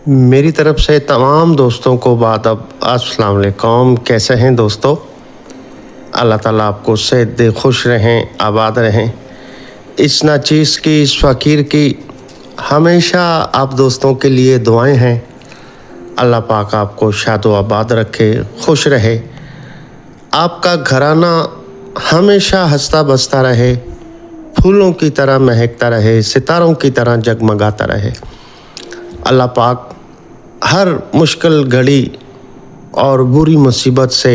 मेरी तरफ से तमाम दोस्तों को अस्सलाम वालेकुम। कैसे हैं दोस्तों? अल्लाह ताला आपको सेहत दे, खुश रहें, आबाद रहें। इस नाचीज़ की, इस फ़कीर की हमेशा आप दोस्तों के लिए दुआएं हैं। अल्लाह पाक आपको शादो आबाद रखे, खुश रहे, आपका घराना हमेशा हंसता बसता रहे, फूलों की तरह महकता रहे, सितारों की तरह जगमगाता रहे। अल्लाह पाक हर मुश्किल घड़ी और बुरी मुसीबत से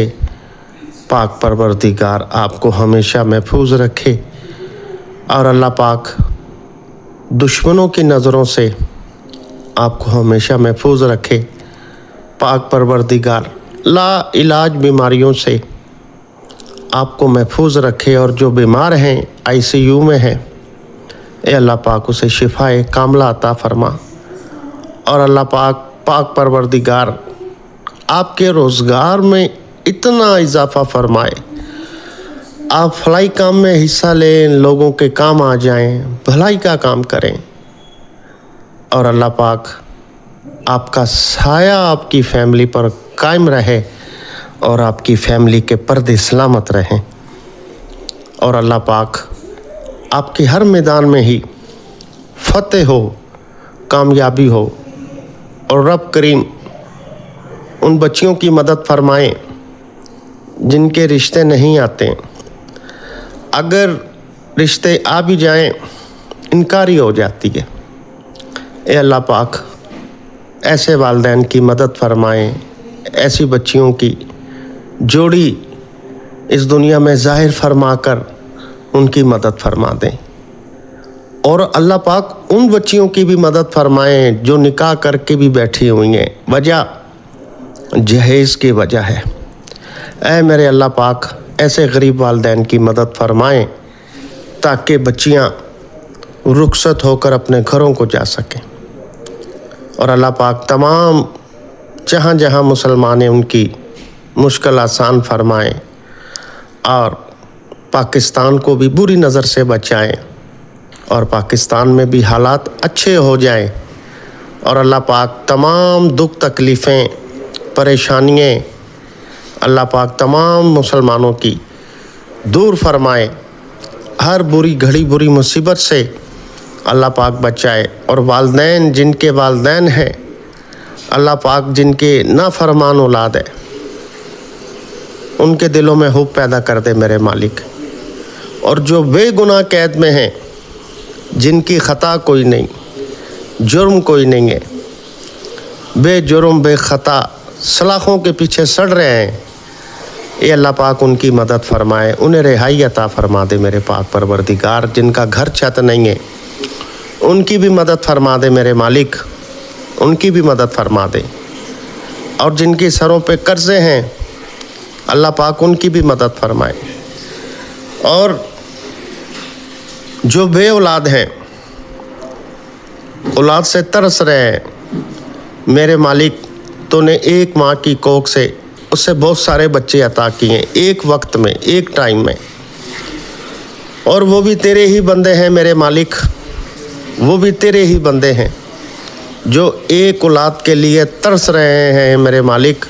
पाक परवरदिगार आपको हमेशा महफूज रखे और अल्लाह पाक दुश्मनों की नज़रों से आपको हमेशा महफूज रखे। पाक परवरदिगार ला इलाज बीमारियों से आपको महफूज रखे और जो बीमार हैं, आईसीयू में हैं, अल्लाह पाक उसे शिफाए कामला अता फरमा। और अल्लाह पाक परवरदिगार आपके रोज़गार में इतना इजाफ़ा फरमाए, आप भलाई काम में हिस्सा लें, लोगों के काम आ जाएं, भलाई का काम करें और अल्लाह पाक आपका साया आपकी फैमिली पर कायम रहे और आपकी फैमिली के पर्दे सलामत रहें और अल्लाह पाक आपके हर मैदान में ही फतेह हो, कामयाबी हो। और रब करीम उन बच्चियों की मदद फरमाएं जिनके रिश्ते नहीं आते, अगर रिश्ते आ भी जाएं इनकारी हो जाती है। अल्लाह पाक ऐसे वालिदैन की मदद फरमाएं, ऐसी बच्चियों की जोड़ी इस दुनिया में ज़ाहिर फरमाकर उनकी मदद फरमा दें। और अल्लाह पाक उन बच्चियों की भी मदद फरमाएं जो निकाह करके भी बैठी हुई हैं, वजह जहेज़ की वजह है। ऐ मेरे अल्लाह पाक ऐसे गरीब वालिदैन की मदद फरमाएं ताकि बच्चियां रुखसत होकर अपने घरों को जा सकें। और अल्लाह पाक तमाम जहाँ जहाँ मुसलमान हैं उनकी मुश्किल आसान फरमाएं और पाकिस्तान को भी बुरी नज़र से बचाएं और पाकिस्तान में भी हालात अच्छे हो जाएं और अल्लाह पाक तमाम दुख तकलीफ़ें, परेशानियाँ अल्लाह पाक तमाम मुसलमानों की दूर फरमाए। हर बुरी घड़ी, बुरी मुसीबत से अल्लाह पाक बचाए। और वालिदैन जिनके वालिदैन हैं, अल्लाह पाक जिनके नाफरमान औलाद है, उनके दिलों में हुब पैदा कर दे मेरे मालिक। और जो बेगुनाह कैद में हैं, जिनकी ख़ता कोई नहीं, जुर्म कोई नहीं है, बेजुर्म बेख़ता सलाखों के पीछे सड़ रहे हैं, ये अल्लाह पाक उनकी मदद फरमाए, उन्हें रिहाई अता फरमा दे मेरे पाक परवरदिगार। जिनका घर छत नहीं है उनकी भी मदद फरमा दे मेरे मालिक, उनकी भी मदद फरमा दे। और जिनके सरों पे कर्ज़े हैं, अल्लाह पाक उनकी भी मदद फरमाए। और जो बे औलाद हैं, औलाद से तरस रहे हैं, मेरे मालिक तूने एक माँ की कोख से उससे बहुत सारे बच्चे अता किए एक वक्त में, एक टाइम में, और वो भी तेरे ही बंदे हैं मेरे मालिक, वो भी तेरे ही बंदे हैं जो एक औलाद के लिए तरस रहे हैं मेरे मालिक,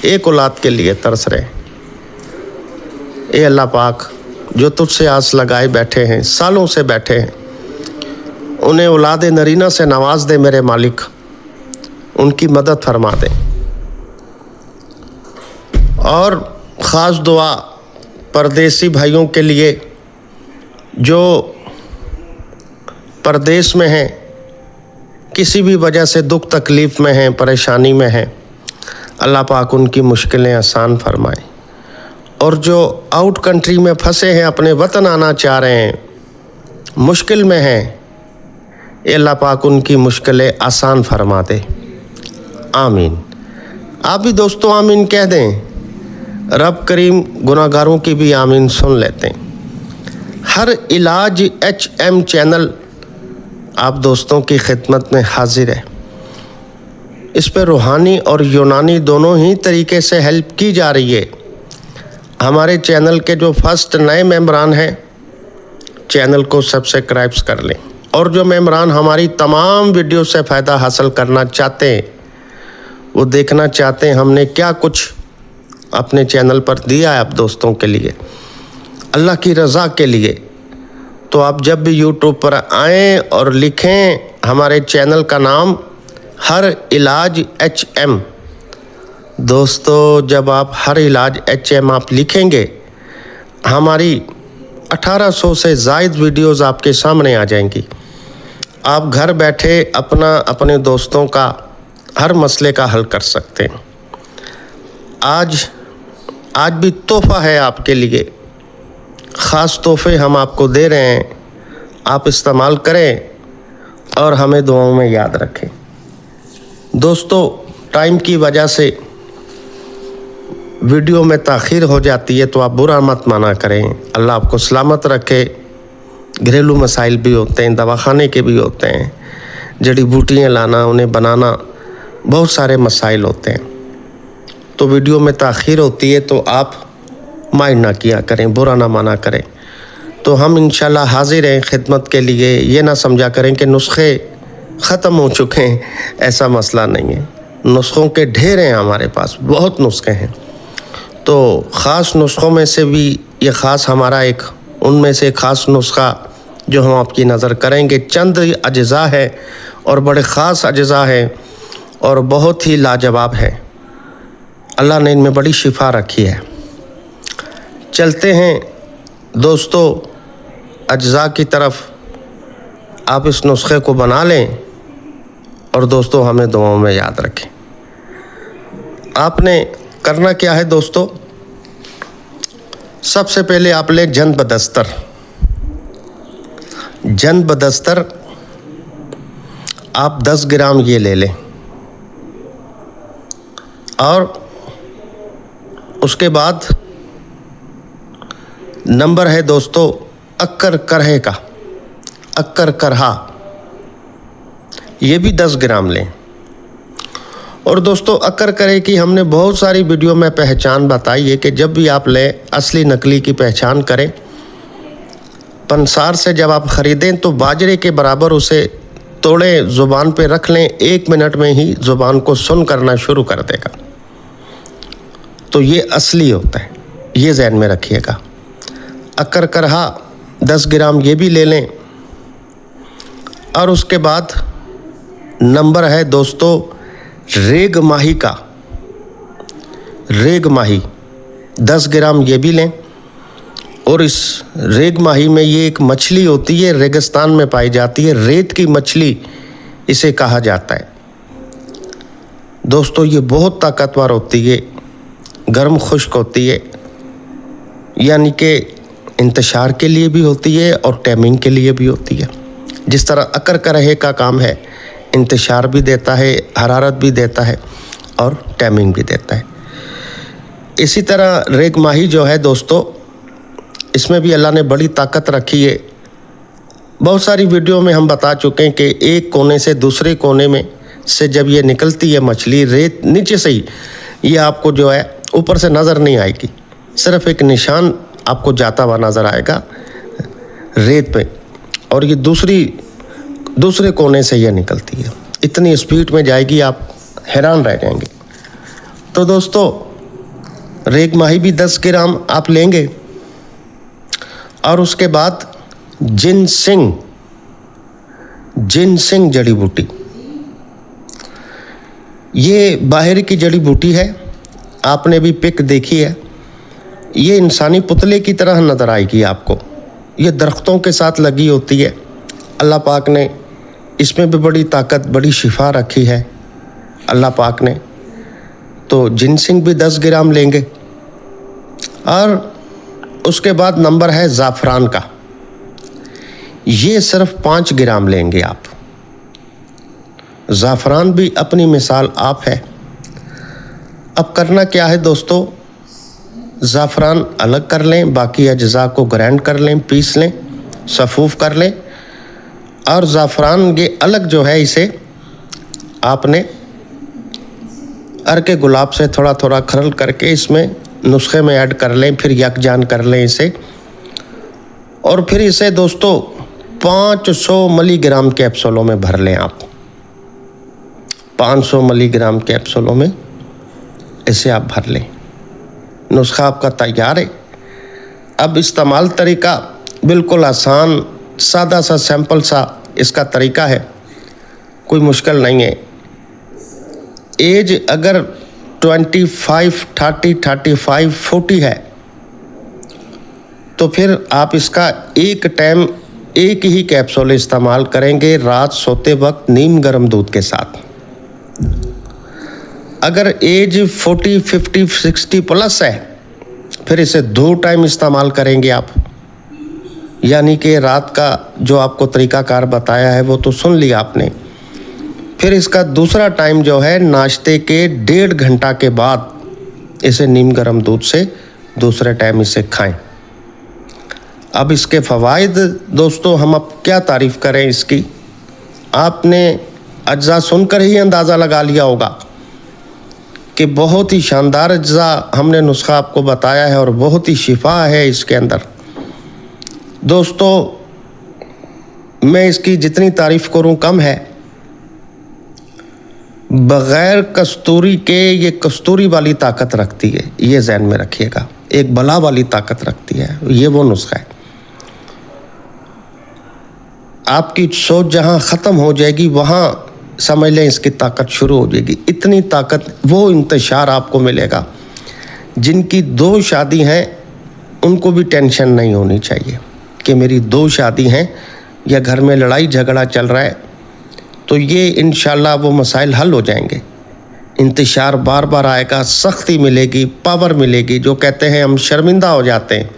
एक औलाद के लिए तरस रहे हैं। ए अल्लाह पाक जो तुझसे आस लगाए बैठे हैं, सालों से बैठे हैं, उन्हें औलाद नरीना से नवाज दे मेरे मालिक, उनकी मदद फरमा दे। और ख़ास दुआ परदेसी भाइयों के लिए जो परदेश में हैं, किसी भी वजह से दुख तकलीफ़ में हैं, परेशानी में हैं, अल्लाह पाक उनकी मुश्किलें आसान फरमाए। और जो आउट कंट्री में फंसे हैं, अपने वतन आना चाह रहे हैं, मुश्किल में हैं, अल्लाह पाक उनकी मुश्किलें आसान फरमा दे। आमीन। आप भी दोस्तों आमीन कह दें। रब करीम गुनाहगारों की भी आमीन सुन लेते हैं। हर इलाज HM चैनल आप दोस्तों की खिदमत में हाजिर है। इस पर रूहानी और यूनानी दोनों ही तरीके से हेल्प की जा रही है। हमारे चैनल के जो फर्स्ट नए मेंबरान हैं, चैनल को सब्सक्राइब कर लें और जो मेंबरान हमारी तमाम वीडियो से फ़ायदा हासिल करना चाहते हैं वो देखना चाहते हैं हमने क्या कुछ अपने चैनल पर दिया है आप दोस्तों के लिए, अल्लाह की रज़ा के लिए, तो आप जब भी यूट्यूब पर आएँ और लिखें हमारे चैनल का नाम हर इलाज HM। दोस्तों जब आप हर इलाज HM आप लिखेंगे, हमारी 1800 से ज़ायद वीडियोस आपके सामने आ जाएंगी। आप घर बैठे अपने दोस्तों का हर मसले का हल कर सकते हैं। आज भी तोहफ़ा है आपके लिए, ख़ास तोहफ़े हम आपको दे रहे हैं, आप इस्तेमाल करें और हमें दुआओं में याद रखें। दोस्तों टाइम की वजह से वीडियो में ताख़ीर हो जाती है तो आप बुरा मत माना करें। अल्लाह आपको सलामत रखे। घरेलू मसाइल भी होते हैं, दवाखाने के भी होते हैं, जड़ी बूटियाँ लाना, उन्हें बनाना, बहुत सारे मसाइल होते हैं, तो वीडियो में ताख़ीर होती है तो आप माइंड ना किया करें, बुरा ना माना करें। तो हम इंशाल्लाह हाजिर हैं खिदमत के लिए। ये ना समझा करें कि नुस्खे ख़त्म हो चुके हैं, ऐसा मसला नहीं है। नुस्ख़ों के ढेर हैं हमारे पास, बहुत नुस्खे हैं। तो ख़ास नुस्ख़ों में से भी ये ख़ास हमारा एक उनमें से ख़ास नुस्ख़ा जो हम आपकी नज़र करेंगे, चंद अज्ज़ा है और बड़े ख़ास अज्ज़ा है और बहुत ही लाजवाब है। अल्लाह ने इनमें बड़ी शिफा रखी है। चलते हैं दोस्तों अज्ज़ा की तरफ। आप इस नुस्खे को बना लें और दोस्तों हमें दुआओं में याद रखें। आपने करना क्या है दोस्तों, सबसे पहले आप लें जंद बदस्तर। जंद बदस्तर आप 10 ग्राम ये ले लें और उसके बाद नंबर है दोस्तों अक्कर करहे का, अक्कर करहा, ये भी 10 ग्राम लें। और दोस्तों अक्कर करे की हमने बहुत सारी वीडियो में पहचान बताई है कि जब भी आप लें असली नकली की पहचान करें। पंसार से जब आप ख़रीदें तो बाजरे के बराबर उसे तोड़ें, ज़ुबान पे रख लें, 1 मिनट में ही ज़ुबान को सुन करना शुरू कर देगा। तो ये असली होता है, ये ज़हन में रखिएगा। अक्कर करहा 10 ग्राम ये भी ले लें। और उसके बाद नंबर है दोस्तों रेग माही का, रेग माही 10 ग्राम ये भी लें। और इस रेग माही में ये एक मछली होती है, रेगिस्तान में पाई जाती है, रेत की मछली इसे कहा जाता है। दोस्तों ये बहुत ताकतवर होती है, गर्म खुश्क होती है, यानी कि इंतशार के लिए भी होती है और टैमिंग के लिए भी होती है। जिस तरह अकर करहे का काम है, इंतशार भी देता है, हरारत भी देता है और टैमिंग भी देता है। इसी तरह रेग माही जो है दोस्तों, इसमें भी अल्लाह ने बड़ी ताकत रखी है। बहुत सारी वीडियो में हम बता चुके हैं कि एक कोने से दूसरे कोने में से जब ये निकलती है मछली, रेत नीचे से ही ये आपको जो है ऊपर से नज़र नहीं आएगी, सिर्फ एक निशान आपको जाता हुआ नज़र आएगा रेत पे, और ये दूसरे कोने से ये निकलती है। इतनी स्पीड में जाएगी आप हैरान रह जाएंगे। तो दोस्तों रेग माही भी 10 ग्राम आप लेंगे। और उसके बाद जिनसिंग जड़ी बूटी, ये बाहर की जड़ी बूटी है, आपने भी पिक देखी है। ये इंसानी पुतले की तरह नज़र आएगी आपको, ये दरख्तों के साथ लगी होती है। अल्लाह पाक ने इसमें भी बड़ी ताकत, बड़ी शिफा रखी है अल्लाह पाक ने। तो जिनसिंग भी 10 ग्राम लेंगे। और उसके बाद नंबर है ज़ाफ़रान का, ये सिर्फ 5 ग्राम लेंगे आप। ज़ाफ़रान भी अपनी मिसाल आप है। अब करना क्या है दोस्तों, ज़ाफ़रान अलग कर लें, बाकी अज्ज़ा को ग्राइंड कर लें, पीस लें, सफ़ूफ़ कर लें। और ज़ाफ़रान ये अलग जो है, इसे आपने अर्के गुलाब से थोड़ा थोड़ा खरल करके इसमें नुस्खे में ऐड कर लें, फिर यकजान कर लें इसे। और फिर इसे दोस्तों 500 मिलीग्राम कैप्सूलों में भर लें आप। 500 मिलीग्राम कैप्सूलों में इसे आप भर लें। नुस्खा आपका तैयार है। अब इस्तेमाल तरीका बिल्कुल आसान, सादा सा, सिंपल सा इसका तरीका है, कोई मुश्किल नहीं है। एज अगर 25, 30, 35, 40 है तो फिर आप इसका एक टाइम एक ही कैप्सूल इस्तेमाल करेंगे रात सोते वक्त नीम गर्म दूध के साथ। अगर एज 40, 50, 60 प्लस है फिर इसे 2 टाइम इस्तेमाल करेंगे आप। यानी कि रात का जो आपको तरीकाकार बताया है वो तो सुन लिया आपने। फिर इसका दूसरा टाइम जो है नाश्ते के 1.5 घंटा के बाद इसे नीम गर्म दूध से दूसरे टाइम इसे खाएं। अब इसके फ़वाइद दोस्तों हम अब क्या तारीफ़ करें इसकी, आपने अज्जा सुनकर ही अंदाज़ा लगा लिया होगा कि बहुत ही शानदार अज्जा हमने नुस्खा आपको बताया है और बहुत ही शिफा है इसके अंदर। दोस्तों मैं इसकी जितनी तारीफ़ करूं कम है। बग़ैर कस्तूरी के ये कस्तूरी वाली ताकत रखती है, ये ज़हन में रखिएगा। एक बला वाली ताकत रखती है, ये वो नुस्खा है। आपकी सोच जहाँ ख़त्म हो जाएगी वहाँ समझ लें इसकी ताकत शुरू हो जाएगी। इतनी ताकत, वो इंतशार आपको मिलेगा। जिनकी 2 शादी हैं उनको भी टेंशन नहीं होनी चाहिए कि मेरी 2 शादी हैं या घर में लड़ाई झगड़ा चल रहा है, तो ये इंशाल्लाह वो मसाइल हल हो जाएंगे। इंतशार बार बार आएगा, सख्ती मिलेगी, पावर मिलेगी। जो कहते हैं हम शर्मिंदा हो जाते हैं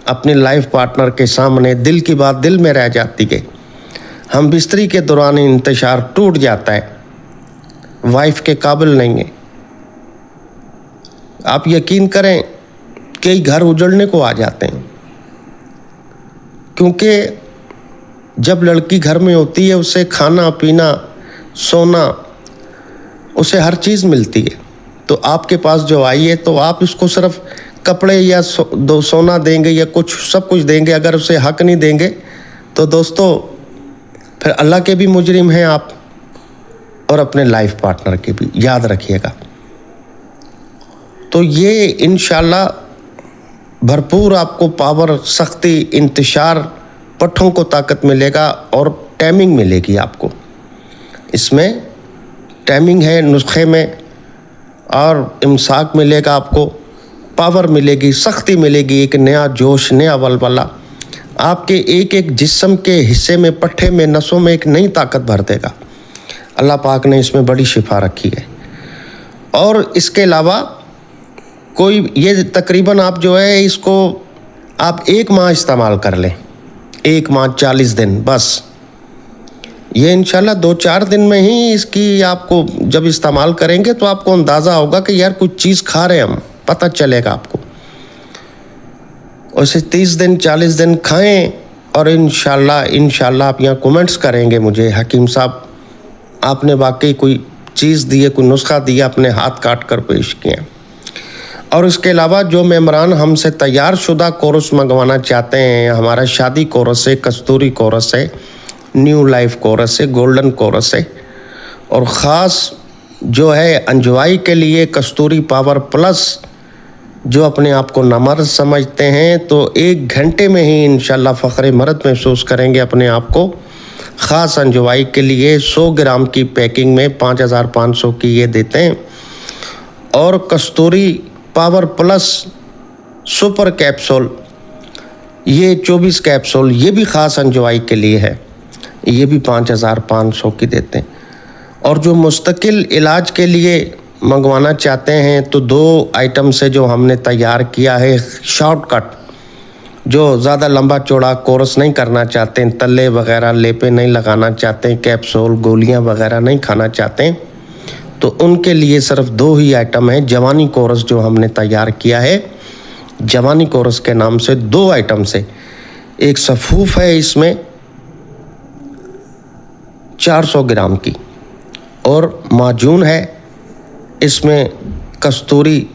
अपनी लाइफ पार्टनर के सामने, दिल की बात दिल में रह जाती है। हम बिस्तरी के दौरान इंतशार टूट जाता है, वाइफ के काबिल नहीं है। आप यकीन करें कई घर उजड़ने को आ जाते हैं, क्योंकि जब लड़की घर में होती है उसे खाना पीना सोना, उसे हर चीज़ मिलती है। तो आपके पास जो आई है तो आप इसको सिर्फ कपड़े या सोना देंगे या कुछ सब कुछ देंगे, अगर उसे हक नहीं देंगे तो दोस्तों फिर अल्लाह के भी मुजरिम हैं आप और अपने लाइफ पार्टनर के भी, याद रखिएगा। तो ये इंशाल्लाह भरपूर आपको पावर, सख्ती, इंतशार, पट्ठों को ताकत मिलेगा और टाइमिंग मिलेगी आपको। इसमें टाइमिंग है नुस्खे में, और इमसाक मिलेगा आपको, पावर मिलेगी, सख्ती मिलेगी, एक नया जोश, नया वलवला आपके एक एक जिस्म के हिस्से में, पट्ठे में, नसों में एक नई ताकत भर देगा। अल्लाह पाक ने इसमें बड़ी शिफा रखी है। और इसके अलावा कोई ये तकरीबन आप जो है इसको आप 1 माह इस्तेमाल कर लें, 1 माह 40 दिन बस। ये इंशाल्लाह 2-4 दिन में ही इसकी आपको जब इस्तेमाल करेंगे तो आपको अंदाज़ा होगा कि यार कुछ चीज़ खा रहे हम, पता चलेगा आपको। उसे 30 दिन 40 दिन खाएं और इंशाल्लाह आप यहाँ कमेंट्स करेंगे मुझे, हकीम साहब आपने वाकई कोई चीज़ दी है, कोई नुस्खा दिया, अपने हाथ काट कर पेश किए। और इसके अलावा जो मेम्बरान हमसे तैयार शुदा कोर्स मंगवाना चाहते हैं, हमारा शादी कोर्स है, कस्तूरी कोर्स है, न्यू लाइफ कोर्स है, गोल्डन कोर्स है, और ख़ास जो है अंजवाई के लिए कस्तूरी पावर प्लस, जो अपने आप को नमर्द समझते हैं तो 1 घंटे में ही इंशाल्लाह फ़ख्र मर्द महसूस करेंगे अपने आप को। ख़ास अंजवाई के लिए 100 ग्राम की पैकिंग में 5500 की ये देते हैं। और कस्तूरी पावर प्लस सुपर कैप्सूल, ये 24 कैप्सूल, ये भी ख़ास अंजवाई के लिए है, ये भी 5500 की देते हैं। और जो मुस्तकिल इलाज के लिए मंगवाना चाहते हैं तो 2 आइटम से जो हमने तैयार किया है शॉर्टकट, जो ज़्यादा लंबा चौड़ा कोर्स नहीं करना चाहते हैं, तले वगैरह लेपे नहीं लगाना चाहते हैं, कैप्सूल गोलियां वगैरह नहीं खाना चाहते हैं, तो उनके लिए सिर्फ 2 ही आइटम है। जवानी कोर्स जो हमने तैयार किया है, जवानी कोर्स के नाम से 2 आइटम से, एक सफूफ है इसमें 400 ग्राम की, और माजून है इसमें कस्तूरी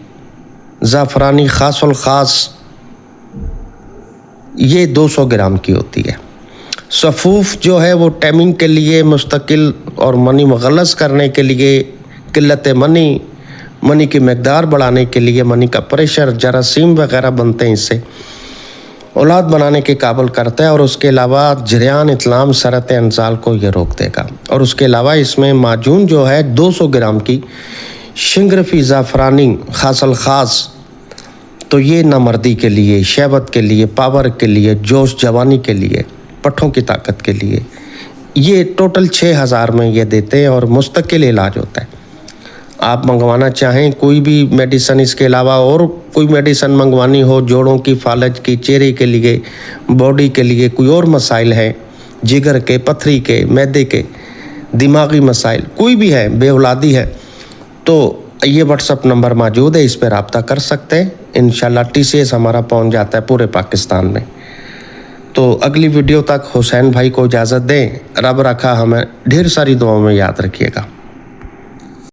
ज़ाफ़रानी ख़ासुल ख़ास, ये 200 ग्राम की होती है। सफूफ जो है वो टाइमिंग के लिए मुस्तकिल और मनी मुगलस करने के लिए, किल्लत मनी की मकदार बढ़ाने के लिए, मनी का प्रेशर, जरासीम वगैरह बनते हैं, इससे औलाद बनाने के काबिल करता है। और उसके अलावा जरियान इतलाम सरत इंसाल को ये रोक देगा। और उसके अलावा इसमें माजून जो है 200 ग्राम की शिंगरफी ज़ाफ़रानी खासल ख़ास, तो ये नामर्दी के लिए, शहवत के लिए, पावर के लिए, जोश जवानी के लिए, पट्ठों की ताकत के लिए, ये टोटल 6000 में ये देते हैं और मुस्तकिल इलाज होता है। आप मंगवाना चाहें कोई भी मेडिसन, इसके अलावा और कोई मेडिसन मंगवानी हो, जोड़ों की, फालज की, चेहरे के लिए, बॉडी के लिए, कोई और मसाइल है, जिगर के, पथरी के, मैदे के, दिमागी मसाइल कोई भी है, बेऔलादी है, तो ये व्हाट्सअप नंबर मौजूद है, इस पर रब्ता कर सकते हैं। इंशाल्लाह TCS हमारा पहुंच जाता है पूरे पाकिस्तान में। तो अगली वीडियो तक हुसैन भाई को इजाज़त दें। रब रखा हमें ढेर सारी दुआओं में याद रखिएगा।